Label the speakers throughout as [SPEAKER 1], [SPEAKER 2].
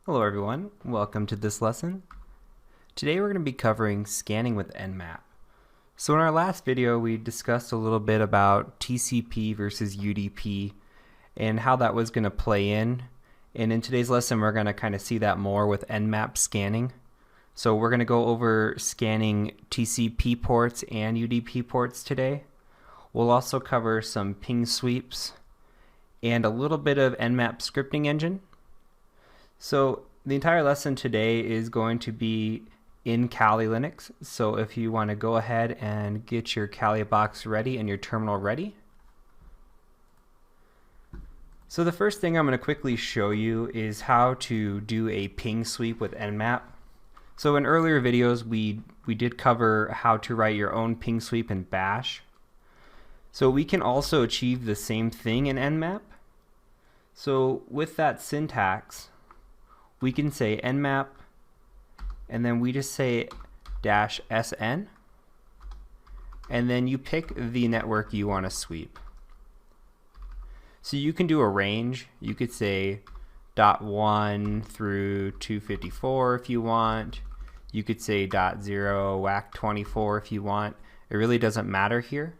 [SPEAKER 1] Hello everyone, welcome to this lesson. Today we're going to be covering scanning with Nmap. So in our last video we discussed a little bit about TCP versus UDP and how that was going to play in. And in today's lesson we're going to kind of see that more with Nmap scanning. So we're going to go over scanning TCP ports and UDP ports today. We'll also cover some ping sweeps and a little bit of Nmap scripting engine. So the entire lesson today is going to be in Kali Linux. So if you want to go ahead and get your Kali box ready and your terminal ready. So the first thing I'm going to quickly show you is how to do a ping sweep with Nmap. So in earlier videos we did cover how to write your own ping sweep in Bash. So we can also achieve the same thing in Nmap. So with that syntax, we can say nmap, and then we just say -sn, and then you pick the network you want to sweep. So you can do a range. You could say .1 through 254 if you want. You could say .0 whack 24 if you want. It really doesn't matter here.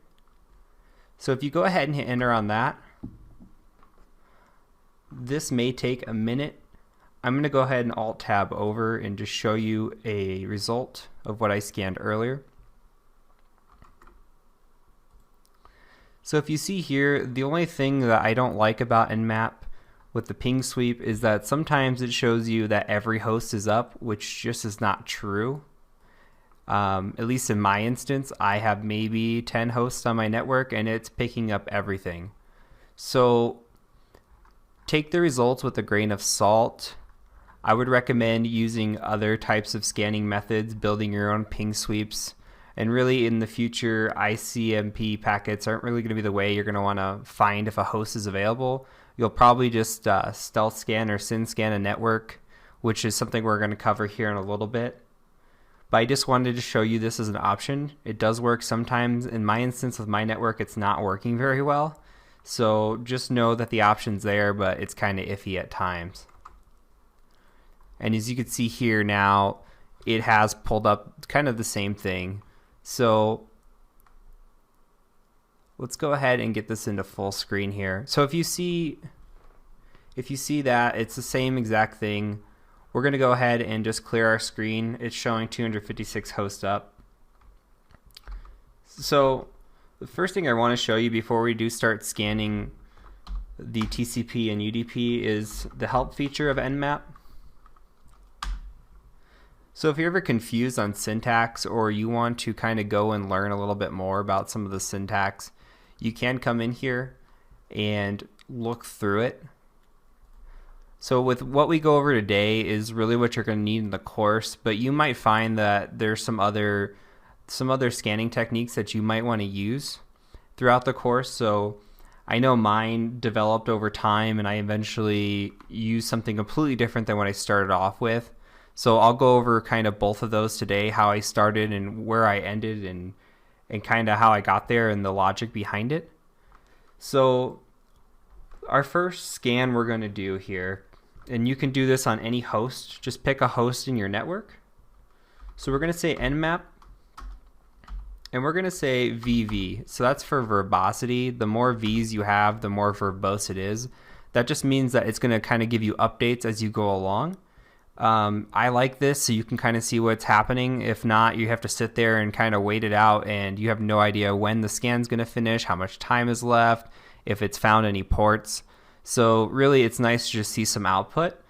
[SPEAKER 1] So if you go ahead and hit enter on that, this may take a minute. I'm going to go ahead and Alt Tab over and just show you a result of what I scanned earlier. So if you see here, the only thing that I don't like about Nmap with the ping sweep is that sometimes it shows you that every host is up, which just is not true. At least in my instance, I have maybe 10 hosts on my network and it's picking up everything. So take the results with a grain of salt. I would recommend using other types of scanning methods, building your own ping sweeps, and really in the future ICMP packets aren't really going to be the way you're going to want to find if a host is available. You'll probably just stealth scan or SYN scan a network, which is something we're going to cover here in a little bit. But I just wanted to show you this as an option. It does work sometimes. In my instance with my network, it's not working very well. So just know that the option's there, but it's kind of iffy at times. And as you can see here now, it has pulled up kind of the same thing. So let's go ahead and get this into full screen here. So if you see that it's the same exact thing, we're going to go ahead and just clear our screen. It's showing 256 hosts up. So the first thing I want to show you before we do start scanning the TCP and UDP is the help feature of Nmap. So if you're ever confused on syntax or you want to kind of go and learn a little bit more about some of the syntax, you can come in here and look through it. So with what we go over today is really what you're going to need in the course, but you might find that there's some other scanning techniques that you might want to use throughout the course. So I know mine developed over time and I eventually used something completely different than what I started off with. So I'll go over kind of both of those today, how I started and where I ended and kind of how I got there and the logic behind it. So our first scan we're going to do here, and you can do this on any host, just pick a host in your network. So we're going to say nmap, and we're going to say VV. So that's for verbosity. The more V's you have, the more verbose it is. That just means that it's going to kind of give you updates as you go along. I like this so you can kind of see what's happening. If not, you have to sit there and kind of wait it out and you have no idea when the scan's going to finish, how much time is left, if it's found any ports. So really it's nice to just see some output.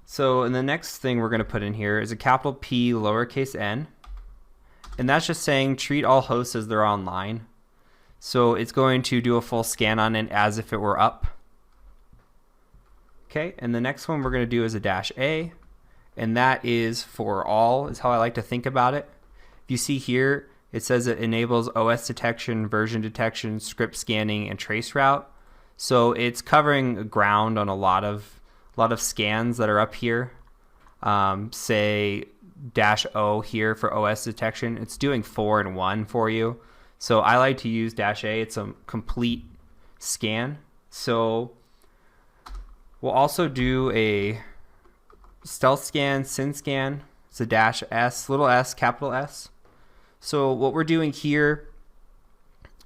[SPEAKER 1] So and the next thing we're going to put in here is a capital P lowercase n, and that's just saying treat all hosts as they're online. So it's going to do a full scan on it as if it were up. Okay, and the next one we're going to do is a -a, and that is for all, is how I like to think about it. If you see here, it says it enables OS detection, version detection, script scanning, and traceroute. So it's covering ground on a lot of scans that are up here. Say -O here for OS detection. It's doing 4 and 1 for you. So I like to use -A. It's a complete scan. So We'll also do a stealth scan, sin scan. It's a dash S, little s, capital S. So what we're doing here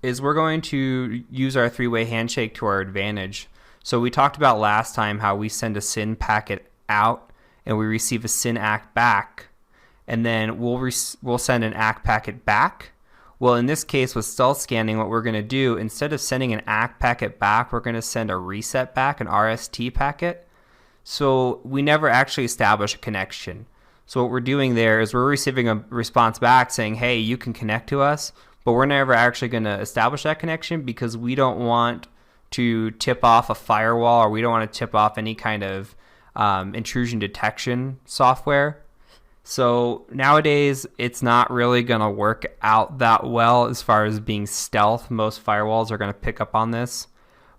[SPEAKER 1] is we're going to use our three-way handshake to our advantage. So we talked about last time how we send a SYN packet out and we receive a SYN ACK back, and then we'll send an ACK packet back. Well, in this case with stealth scanning, what we're going to do, instead of sending an ACK packet back, we're going to send a reset back, an RST packet. So we never actually establish a connection. So what we're doing there is we're receiving a response back saying, hey, you can connect to us, but we're never actually going to establish that connection because we don't want to tip off a firewall, or we don't want to tip off any kind of intrusion detection software. So nowadays, it's not really going to work out that well as far as being stealth. Most firewalls are going to pick up on this,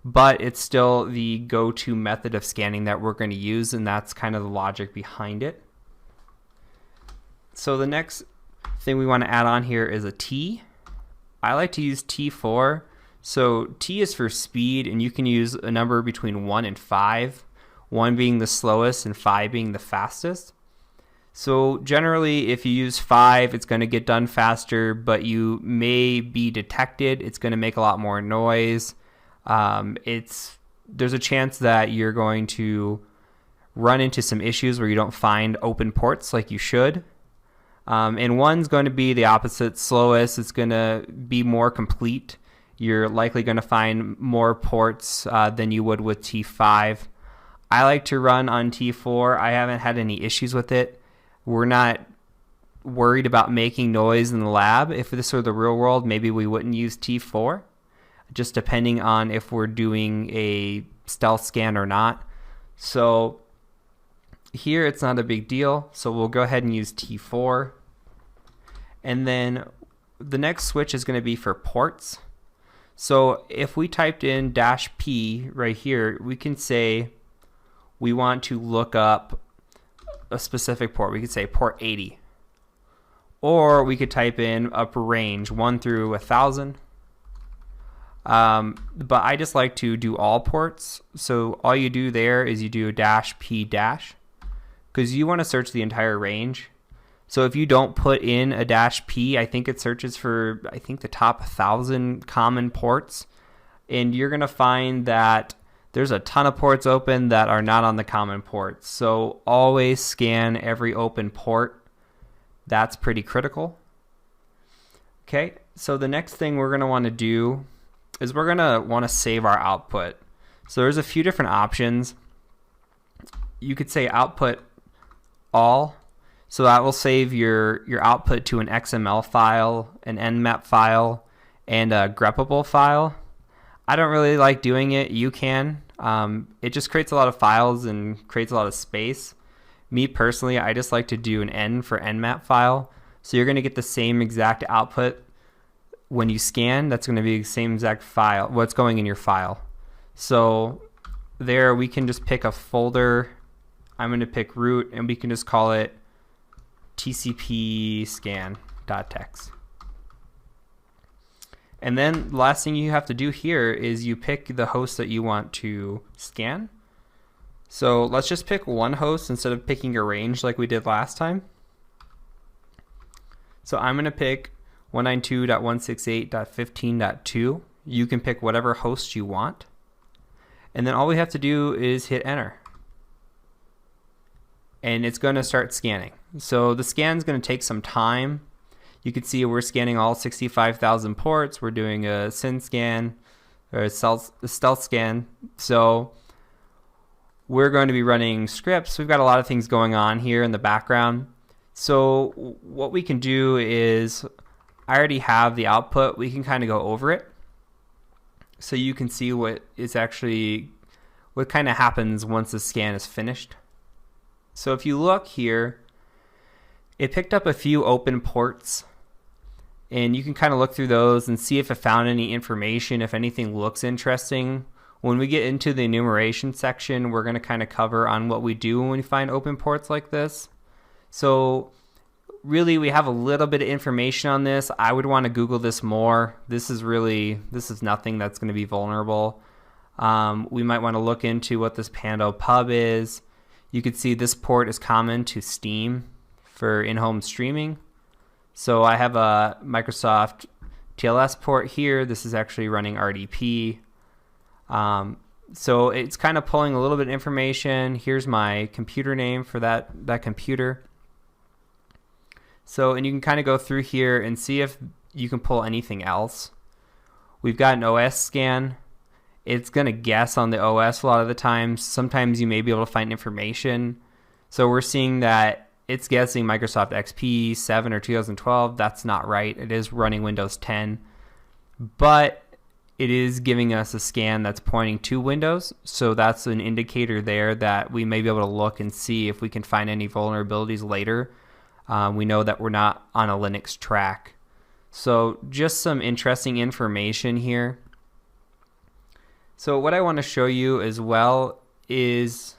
[SPEAKER 1] but it's still the go-to method of scanning that we're going to use, and that's kind of the logic behind it. So the next thing we want to add on here is a T. I like to use T4. So T is for speed, and you can use a number between 1 and 5, 1 being the slowest and 5 being the fastest. So generally, if you use 5, it's going to get done faster, but you may be detected. It's going to make a lot more noise. There's a chance that you're going to run into some issues where you don't find open ports like you should. And 1's going to be the opposite, slowest. It's going to be more complete. You're likely going to find more ports than you would with T5. I like to run on T4. I haven't had any issues with it. We're not worried about making noise in the lab. If this were the real world, maybe we wouldn't use T4, just depending on if we're doing a stealth scan or not. So here it's not a big deal, so we'll go ahead and use T4. And then the next switch is going to be for ports. So if we typed in -P right here, we can say we want to look up a specific port. We could say port 80. Or we could type in up range 1 through 1000. But I just like to do all ports. So all you do there is you do -P-, because you want to search the entire range. So if you don't put in a -P, I think it searches for, the top 1,000 common ports. And you're going to find that there's a ton of ports open that are not on the common ports. So always scan every open port. That's pretty critical. Okay, so the next thing we're going to want to do is we're going to want to save our output. So there's a few different options. You could say output all. So that will save your output to an XML file, an Nmap file, and a greppable file. I don't really like doing it. You can. It just creates a lot of files and creates a lot of space. Me personally, I just like to do an N for Nmap file. So you're going to get the same exact output when you scan. That's going to be the same exact file, what's going in your file. So there we can just pick a folder. I'm going to pick root, and we can just call it tcp scan.txt. And then the last thing you have to do here is you pick the host that you want to scan. So let's just pick one host instead of picking a range like we did last time. So I'm going to pick 192.168.15.2. You can pick whatever host you want. And then all we have to do is hit enter. And it's going to start scanning. So the scan is going to take some time. You can see we're scanning all 65,000 ports. We're doing a SYN scan or a stealth scan. So we're going to be running scripts. We've got a lot of things going on here in the background. So what we can do is, I already have the output. We can kind of go over it. So you can see what kind of happens once the scan is finished. So if you look here, it picked up a few open ports, and you can kind of look through those and see if it found any information, if anything looks interesting. When we get into the enumeration section, we're going to kind of cover on what we do when we find open ports like this. So really, we have a little bit of information on this. I would want to Google this more. This is nothing that's going to be vulnerable. We might want to look into what this Pando pub is. You can see this port is common to Steam for in-home streaming. So I have a Microsoft TLS port here. This is actually running RDP. So it's kind of pulling a little bit of information. Here's my computer name for that computer. So, and you can kind of go through here and see if you can pull anything else. We've got an OS scan. It's going to guess on the OS a lot of the times. Sometimes you may be able to find information. So we're seeing that it's guessing Microsoft XP 7 or 2012. That's not right. It is running Windows 10. But it is giving us a scan that's pointing to Windows. So that's an indicator there that we may be able to look and see if we can find any vulnerabilities later. We know that we're not on a Linux track. So just some interesting information here. So what I want to show you as well is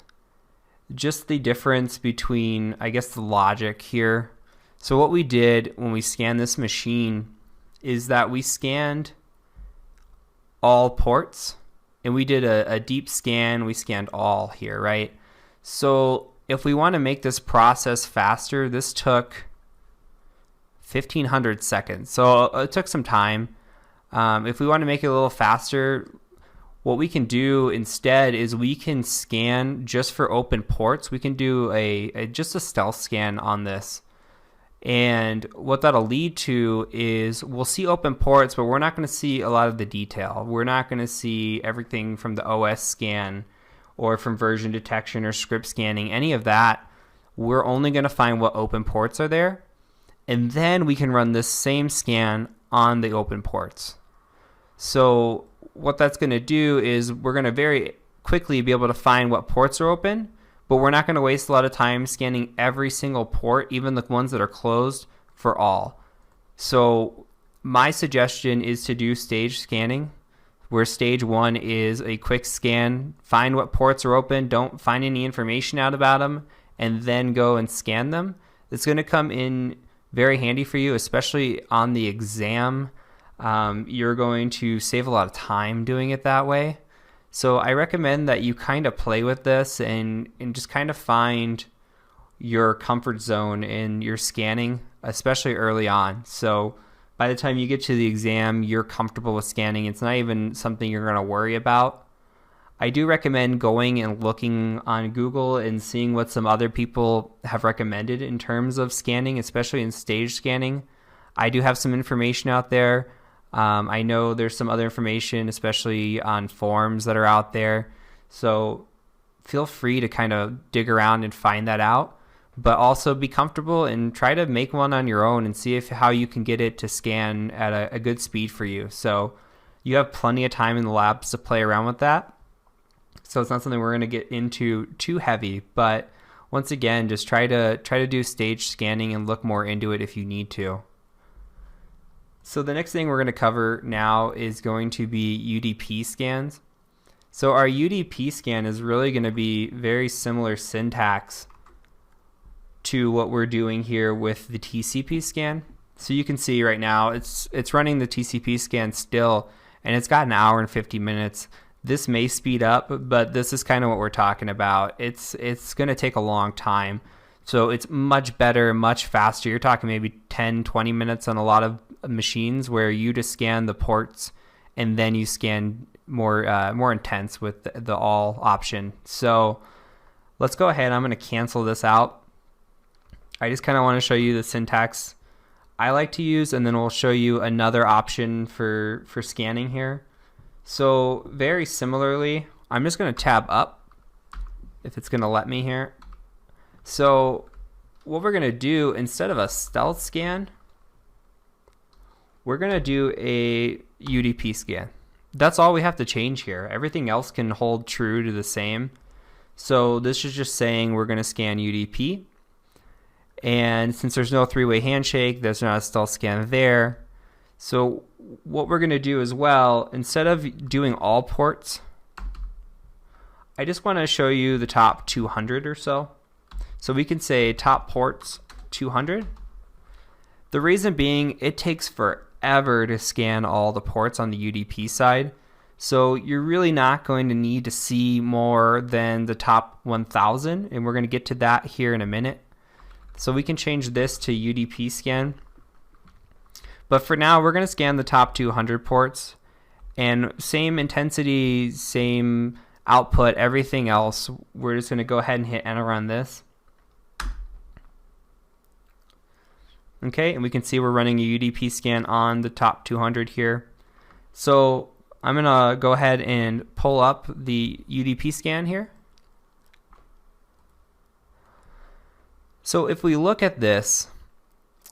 [SPEAKER 1] just the difference between, I guess, the logic here. So what we did when we scanned this machine is that we scanned all ports, and we did a deep scan. We scanned all here, right? So if we want to make this process faster, this took 1,500 seconds. So it took some time. If we want to make it a little faster, what we can do instead is we can scan just for open ports. We can do just a stealth scan on this. And what that'll lead to is we'll see open ports, but we're not going to see a lot of the detail. We're not going to see everything from the OS scan or from version detection or script scanning, any of that. We're only going to find what open ports are there. And then we can run this same scan on the open ports. So what that's going to do is we're going to very quickly be able to find what ports are open, but we're not going to waste a lot of time scanning every single port, even the ones that are closed, for all. So my suggestion is to do stage scanning, where stage 1 is a quick scan, find what ports are open, don't find any information out about them, and then go and scan them. It's going to come in very handy for you, especially on the exam. You're going to save a lot of time doing it that way. So I recommend that you kind of play with this and just kind of find your comfort zone in your scanning, especially early on. So by the time you get to the exam, you're comfortable with scanning. It's not even something you're going to worry about. I do recommend going and looking on Google and seeing what some other people have recommended in terms of scanning, especially in stage scanning. I do have some information out there. I know there's some other information, especially on forums that are out there. So feel free to kind of dig around and find that out, but also be comfortable and try to make one on your own and see how you can get it to scan at a good speed for you. So you have plenty of time in the labs to play around with that. So it's not something we're going to get into too heavy, but once again, just try to do stage scanning and look more into it if you need to. So the next thing we're going to cover now is going to be UDP scans. So our UDP scan is really going to be very similar syntax to what we're doing here with the TCP scan. So you can see right now it's running the TCP scan still, and it's got 1 hour and 50 minutes. This may speed up, but this is kind of what we're talking about. It's going to take a long time. So it's much better, much faster. You're talking maybe 10, 20 minutes on a lot of machines where you just scan the ports and then you scan more intense with the all option. So let's go ahead. I'm going to cancel this out. I just kind of want to show you the syntax I like to use, and then we'll show you another option for scanning here. So very similarly, I'm just going to tab up if it's going to let me here. So what we're going to do, instead of a stealth scan, we're going to do a UDP scan. That's all we have to change here. Everything else can hold true to the same. So this is just saying we're going to scan UDP. And since there's no three-way handshake, there's not a stealth scan there. So what we're going to do as well, instead of doing all ports, I just want to show you the top 200 or so. So we can say top ports 200. The reason being, it takes forever to scan all the ports on the UDP side. So you're really not going to need to see more than the top 1000, and we're going to get to that here in a minute. So we can change this to UDP scan. But for now, we're going to scan the top 200 ports, and same intensity, same output, everything else. We're just going to go ahead and hit enter on this. Okay, and we can see we're running a UDP scan on the top 200 here. So I'm going to go ahead and pull up the UDP scan here. So if we look at this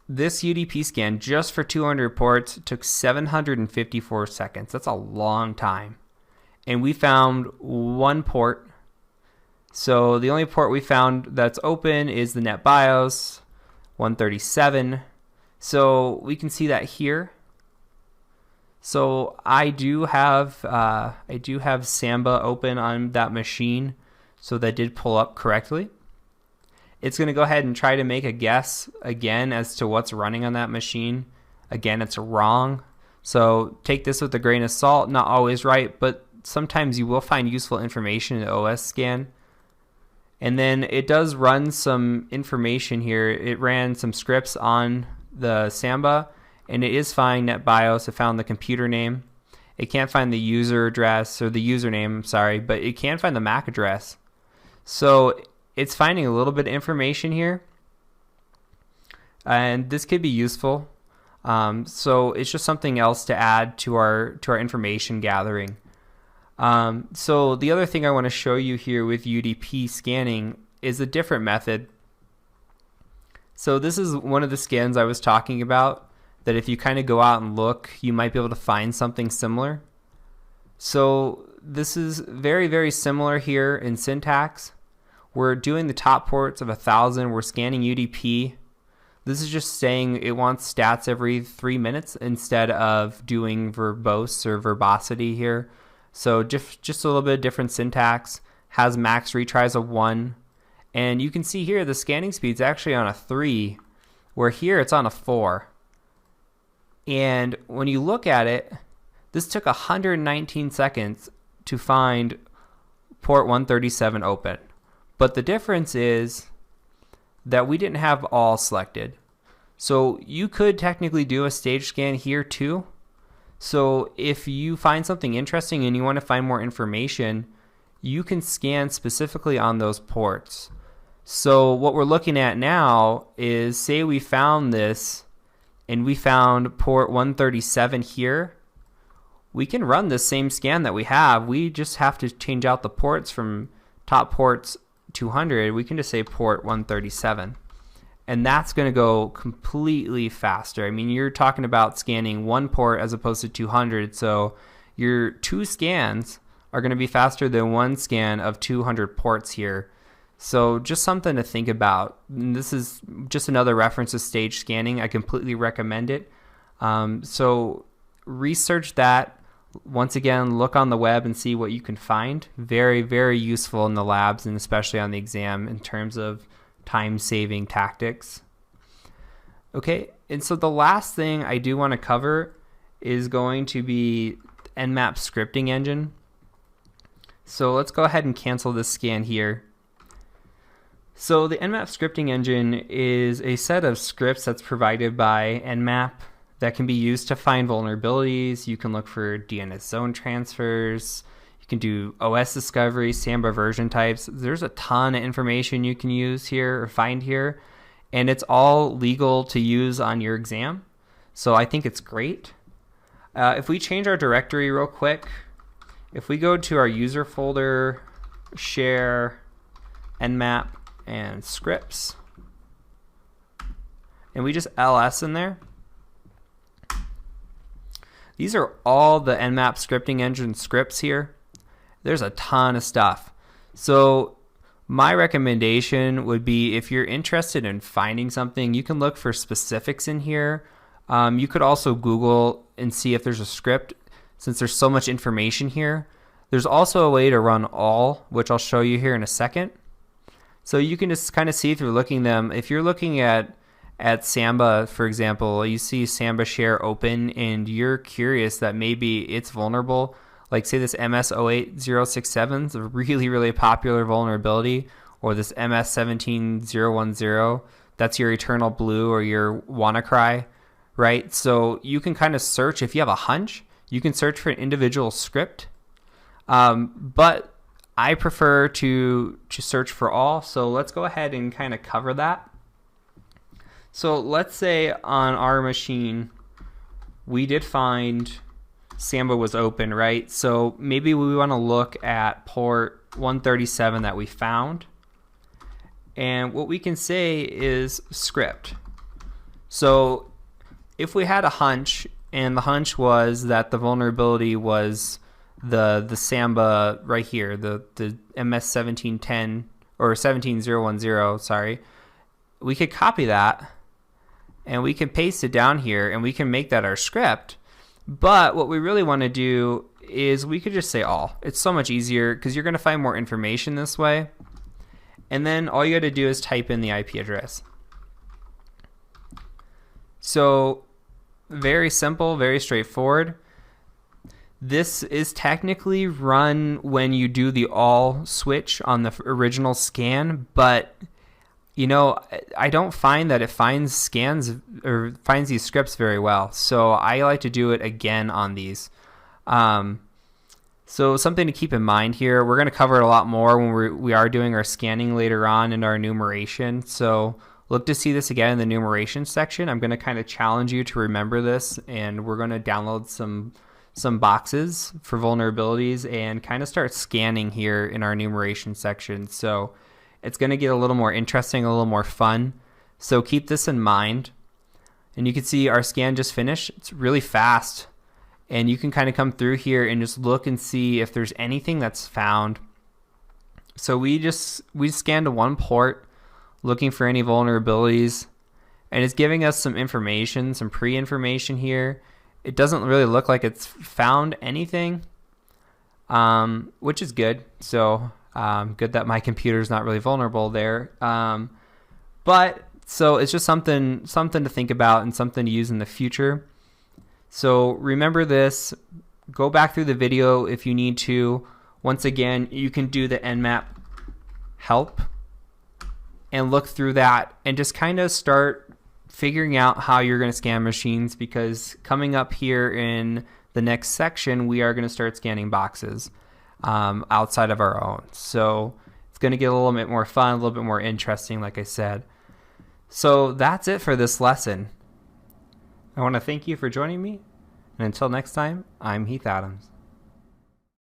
[SPEAKER 1] UDP scan just for 200 ports took 754 seconds. That's a long time. And we found one port. So the only port we found that's open is the NetBIOS 137. So we can see that here. So I do have Samba open on that machine, so that did pull up correctly. It's going to go ahead and try to make a guess again as to what's running on that machine. Again, it's wrong. So take this with a grain of salt. Not always right, but sometimes you will find useful information in the OS scan. And then it does run some information here. It ran some scripts on the Samba, and it is finding NetBIOS. It found the computer name. It can't find the user address or the username, sorry, but it can find the MAC address. So it's finding a little bit of information here, and this could be useful. So it's just something else to add to our information gathering. So the other thing I want to show you here with UDP scanning is a different method. So this is one of the scans I was talking about, that if you kind of go out and look, you might be able to find something similar. So this is very, very similar here in syntax. We're doing the top ports of 1000. We're scanning UDP. This is just saying it wants stats every 3 minutes instead of doing verbose or verbosity here. So just a little bit of different syntax. Has max retries of 1. And you can see here the scanning speed's actually on a 3, where here it's on a 4. And when you look at it, this took 119 seconds to find port 137 open. But the difference is that we didn't have all selected. So you could technically do a stage scan here too. So if you find something interesting and you want to find more information, you can scan specifically on those ports. So what we're looking at now is, say we found this and we found port 137 here. We can run the same scan that we have. We just have to change out the ports from top ports 200. We can just say port 137. And that's going to go completely faster. I mean, you're talking about scanning one port as opposed to 200. So your 2 scans are going to be faster than 1 scan of 200 ports here. So just something to think about. And this is just another reference to stage scanning. I completely recommend it. So research that. Once again, look on the web and see what you can find. Very, very useful in the labs and especially on the exam in terms of time-saving tactics. Okay, and so the last thing I do want to cover is going to be Nmap scripting engine. So let's go ahead and cancel this scan here. So the Nmap scripting engine is a set of scripts that's provided by Nmap that can be used to find vulnerabilities. You can look for DNS zone transfers. You can do OS discovery, Samba version types. There's a ton of information you can use here or find here, and it's all legal to use on your exam. So I think it's great. If we change our directory real quick, if we go to our user folder, share, Nmap, and scripts, and we just ls in there, these are all the Nmap scripting engine scripts here. There's a ton of stuff. So my recommendation would be, if you're interested in finding something, you can look for specifics in here. You could also Google and see if there's a script, since there's so much information here. There's also a way to run all, which I'll show you here in a second. So you can just kind of see through looking them. If you're looking at Samba, for example, you see Samba share open and you're curious that maybe it's vulnerable, like say this MS08067 is a really, really popular vulnerability, or this MS17010, that's your Eternal Blue or your WannaCry, right? So you can kind of search, if you have a hunch, you can search for an individual script, but I prefer to search for all. So let's go ahead and kind of cover that. So let's say on our machine, we did find Samba was open, right? So maybe we want to look at port 137 that we found. And what we can say is script. So if we had a hunch, and the hunch was that the vulnerability was the Samba right here, the MS1710 or 17010, sorry, we could copy that and we can paste it down here and we can make that our script. But what we really want to do is we could just say all. It's so much easier because you're going to find more information this way. And then all you got to do is type in the IP address. So very simple, very straightforward. This is technically run when you do the all switch on the original scan, but you know, I don't find that it finds scans or finds these scripts very well. So I like to do it again on these. So something to keep in mind here, we're going to cover it a lot more when we are doing our scanning later on in our enumeration. So look to see this again in the enumeration section. I'm going to kind of challenge you to remember this, and we're going to download some boxes for vulnerabilities and kind of start scanning here in our enumeration section. So it's going to get a little more interesting, a little more fun. So keep this in mind. And you can see our scan just finished. It's really fast. And you can kind of come through here and just look and see if there's anything that's found. So we scanned to one port looking for any vulnerabilities. And it's giving us some information, some pre-information here. It doesn't really look like it's found anything, which is good. So good that my computer is not really vulnerable there. But so it's just something to think about and something to use in the future. So remember this. Go back through the video if you need to. Once again, you can do the Nmap help and look through that and just kind of start figuring out how you're going to scan machines, because coming up here in the next section, we are going to start scanning boxes outside of our own. So it's going to get a little bit more fun, a little bit more interesting, like I said. So that's it for this lesson. I want to thank you for joining me. And until next time, I'm Heath Adams.